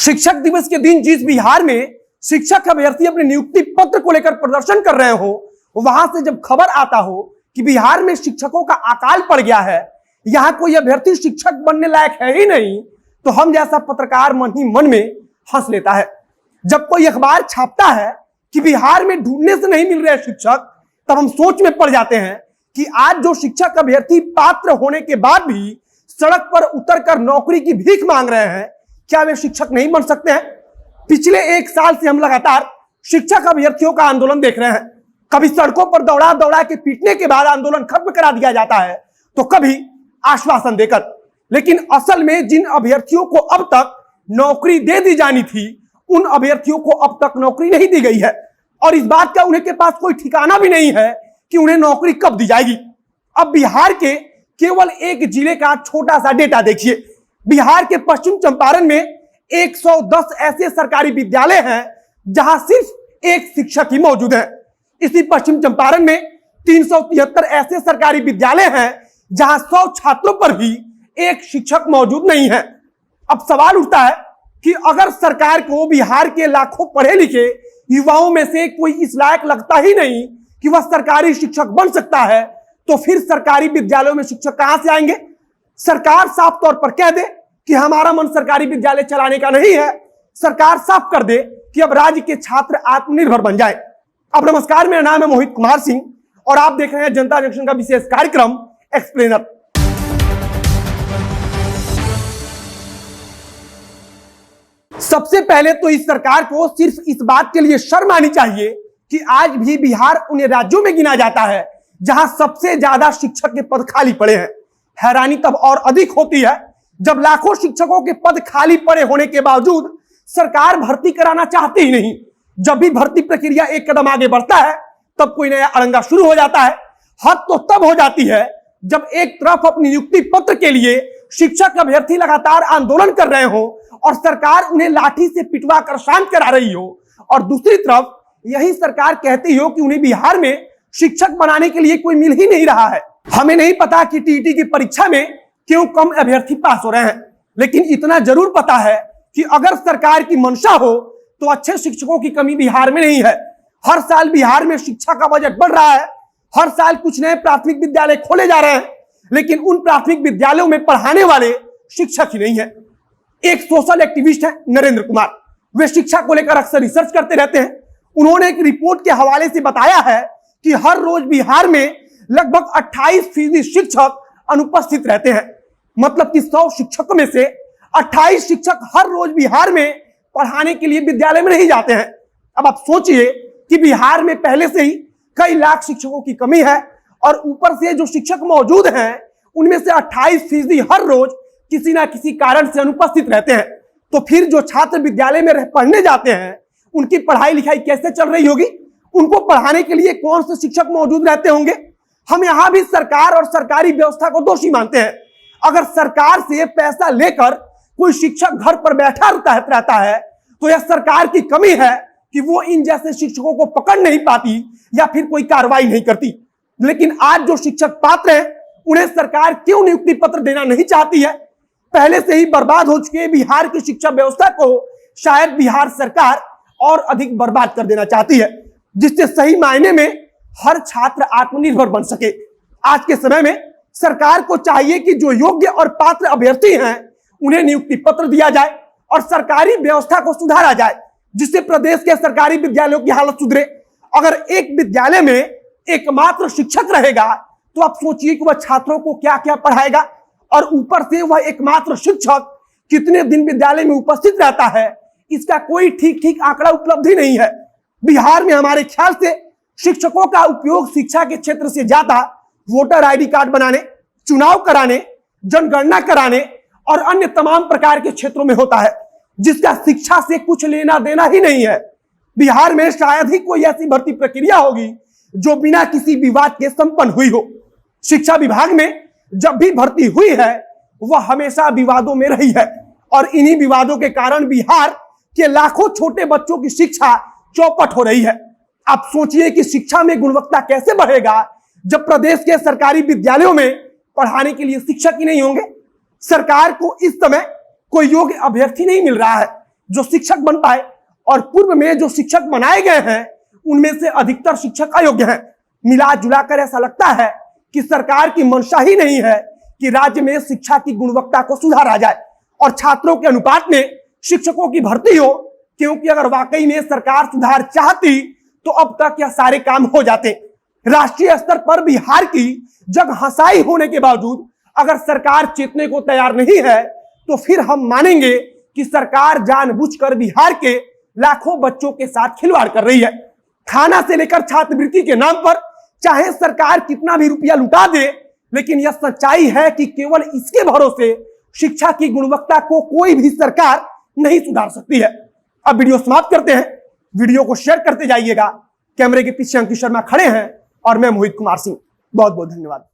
शिक्षक दिवस के दिन जिस बिहार में शिक्षक अभ्यर्थी अपने नियुक्ति पत्र को लेकर प्रदर्शन कर रहे हो, वहां से जब खबर आता हो कि बिहार में शिक्षकों का अकाल पड़ गया है, यहां कोई अभ्यर्थी शिक्षक बनने लायक है ही नहीं, तो हम जैसा पत्रकार मन ही मन में हंस लेता है। जब कोई अखबार छापता है कि बिहार में ढूंढने से नहीं मिल रहे शिक्षक, तब हम सोच में पड़ जाते हैं कि आज जो शिक्षक अभ्यर्थी पात्र होने के बाद भी सड़क पर उतरकर नौकरी की भीख मांग रहे हैं, क्या वे शिक्षक नहीं बन सकते हैं? पिछले 1 साल से हम लगातार शिक्षक अभ्यर्थियों का आंदोलन देख रहे हैं। कभी सड़कों पर दौड़ा दौड़ा के पीटने के बाद आंदोलन खत्म करा दिया जाता है, तो कभी आश्वासन देकर। लेकिन असल में जिन अभ्यर्थियों को अब तक नौकरी दे दी जानी थी, उन अभ्यर्थियों को अब तक नौकरी नहीं दी गई है, और इस बात का उन्हें के पास कोई ठिकाना भी नहीं है कि उन्हें नौकरी कब दी जाएगी। अब बिहार के केवल एक जिले का छोटा सा डेटा देखिए। बिहार के पश्चिम चंपारण में 110 ऐसे सरकारी विद्यालय हैं जहां सिर्फ एक शिक्षक ही मौजूद है। इसी पश्चिम चंपारण में 373 ऐसे सरकारी विद्यालय हैं जहां 100 छात्रों पर भी एक शिक्षक मौजूद नहीं है। अब सवाल उठता है कि अगर सरकार को बिहार के लाखों पढ़े लिखे युवाओं में से कोई इस लायक लगता ही नहीं कि वह सरकारी शिक्षक बन सकता है, तो फिर सरकारी विद्यालयों में शिक्षक कहां से आएंगे? सरकार साफ तौर पर कह दे कि हमारा मन सरकारी विद्यालय चलाने का नहीं है। सरकार साफ कर दे कि अब राज्य के छात्र आत्मनिर्भर बन जाए। अब नमस्कार, मेरा नाम है मोहित कुमार सिंह और आप देख रहे हैं जनता जंक्शन का विशेष कार्यक्रम एक्सप्लेनर। सबसे पहले तो इस सरकार को सिर्फ इस बात के लिए शर्म आनी चाहिए कि आज भी बिहार उन राज्यों में गिना जाता है जहां सबसे ज्यादा शिक्षक के पद खाली पड़े हैं। हैरानी तब और अधिक होती है जब लाखों शिक्षकों के पद खाली पड़े होने के बावजूद सरकार भर्ती कराना चाहती ही नहीं। जब भी भर्ती प्रक्रिया एक कदम आगे बढ़ता है, तब कोई नया अड़ंगा शुरू हो जाता है। हद तो तब हो जाती है जब एक तरफ अपनी नियुक्ति पत्र के लिए शिक्षक अभ्यर्थी लगातार आंदोलन कर रहे हो और सरकार उन्हें लाठी से पिटवा कर शांत करा रही हो, और दूसरी तरफ यही सरकार कहती हो कि उन्हें बिहार में शिक्षक बनाने के लिए कोई मिल ही नहीं रहा है। हमें नहीं पता कि टीईटी की परीक्षा में क्यों कम अभ्यर्थी पास हो रहे हैं, लेकिन इतना जरूर पता है कि अगर सरकार की मंशा हो तो अच्छे शिक्षकों की कमी बिहार में नहीं है। हर साल बिहार में शिक्षा का बजट बढ़ रहा है, हर साल कुछ नए प्राथमिक विद्यालय खोले जा रहे हैं, लेकिन उन प्राथमिक विद्यालयों में पढ़ाने वाले शिक्षक ही नहीं है। एक सोशल एक्टिविस्ट है नरेंद्र कुमार, वे शिक्षा को लेकर अक्सर रिसर्च करते रहते हैं। उन्होंने एक रिपोर्ट के हवाले से बताया है कि हर रोज बिहार में लगभग 28% शिक्षक अनुपस्थित रहते हैं। मतलब कि 100 शिक्षकों में से 28 शिक्षक हर रोज बिहार में पढ़ाने के लिए विद्यालय में नहीं जाते हैं। अब आप सोचिए कि बिहार में पहले से ही कई लाख शिक्षकों की कमी है, और ऊपर से जो शिक्षक मौजूद हैं उनमें से 28% हर रोज किसी ना किसी कारण से अनुपस्थित रहते हैं। तो फिर जो छात्र विद्यालय में पढ़ने जाते हैं, उनकी पढ़ाई लिखाई कैसे चल रही होगी? उनको पढ़ाने के लिए कौन से शिक्षक मौजूद रहते होंगे? हम यहां भी सरकार और सरकारी व्यवस्था को दोषी मानते हैं। अगर सरकार से पैसा लेकर कोई शिक्षक घर पर बैठा रहता है, तो यह सरकार की कमी है कि वो इन जैसे शिक्षकों को पकड़ नहीं पाती या फिर कोई कार्रवाई नहीं करती। लेकिन आज जो शिक्षक पात्र हैं, उन्हें सरकार क्यों नियुक्ति पत्र देना नहीं चाहती है? पहले से ही बर्बाद हो चुके बिहार की शिक्षा व्यवस्था को शायद बिहार सरकार और अधिक बर्बाद कर देना चाहती है, जिससे सही मायने में हर छात्र आत्मनिर्भर बन सके। आज के समय में सरकार को चाहिए कि जो योग्य और पात्र अभ्यर्थी हैं, उन्हें नियुक्ति पत्र दिया जाए और सरकारी व्यवस्था को सुधारा जाए, जिससे प्रदेश के सरकारी विद्यालयों की हालत सुधरे। अगर एक विद्यालय में एकमात्र शिक्षक रहेगा, तो आप सोचिए कि वह छात्रों को क्या क्या पढ़ाएगा, और ऊपर से वह एकमात्र शिक्षक कितने दिन विद्यालय में उपस्थित रहता है, इसका कोई ठीक आंकड़ा उपलब्ध ही नहीं है। बिहार में हमारे ख्याल से शिक्षकों का उपयोग शिक्षा के क्षेत्र से ज्यादा वोटर आईडी कार्ड बनाने, चुनाव कराने, जनगणना कराने और अन्य तमाम प्रकार के क्षेत्रों में होता है, जिसका शिक्षा से कुछ लेना देना ही नहीं है। बिहार में शायद ही कोई ऐसी भर्ती प्रक्रिया होगी जो बिना किसी विवाद के संपन्न हुई हो। शिक्षा विभाग में जब भी भर्ती हुई है, वह हमेशा विवादों में रही है, और इन्हीं विवादों के कारण बिहार के लाखों छोटे बच्चों की शिक्षा चौपट हो रही है। आप सोचिए कि शिक्षा में गुणवत्ता कैसे बढ़ेगा जब प्रदेश के सरकारी विद्यालयों में पढ़ाने के लिए शिक्षक ही नहीं होंगे। सरकार को इस समय कोई योग्य अभ्यर्थी नहीं मिल रहा है, जो शिक्षक बन पाए, और पूर्व में जो शिक्षक बनाए गए हैं उनमें से अधिकतर शिक्षक अयोग्य हैं। मिला जुला कर ऐसा लगता है कि सरकार की मंशा ही नहीं है कि राज्य में शिक्षा की गुणवत्ता को सुधारा जाए और छात्रों के अनुपात में शिक्षकों की भर्ती हो, क्योंकि अगर वाकई में सरकार सुधार चाहती तो अब तक यह सारे काम हो जाते। राष्ट्रीय स्तर पर बिहार की जग हंसाई होने के बावजूद अगर सरकार चेतने को तैयार नहीं है तो फिर हम मानेंगे कि सरकार जानबूझकर बिहार के लाखों बच्चों के साथ खिलवाड़ कर रही है। खाना से लेकर छात्रवृत्ति के नाम पर चाहे सरकार कितना भी रुपया लुटा दे, लेकिन यह सच्चाई है कि केवल इसके भरोसे शिक्षा की गुणवत्ता को कोई भी सरकार नहीं सुधार सकती है। अब वीडियो समाप्त करते हैं। वीडियो को शेयर करते जाइएगा। कैमरे के पीछे अंकित शर्मा खड़े हैं और मैं मोहित कुमार सिंह। बहुत बहुत धन्यवाद।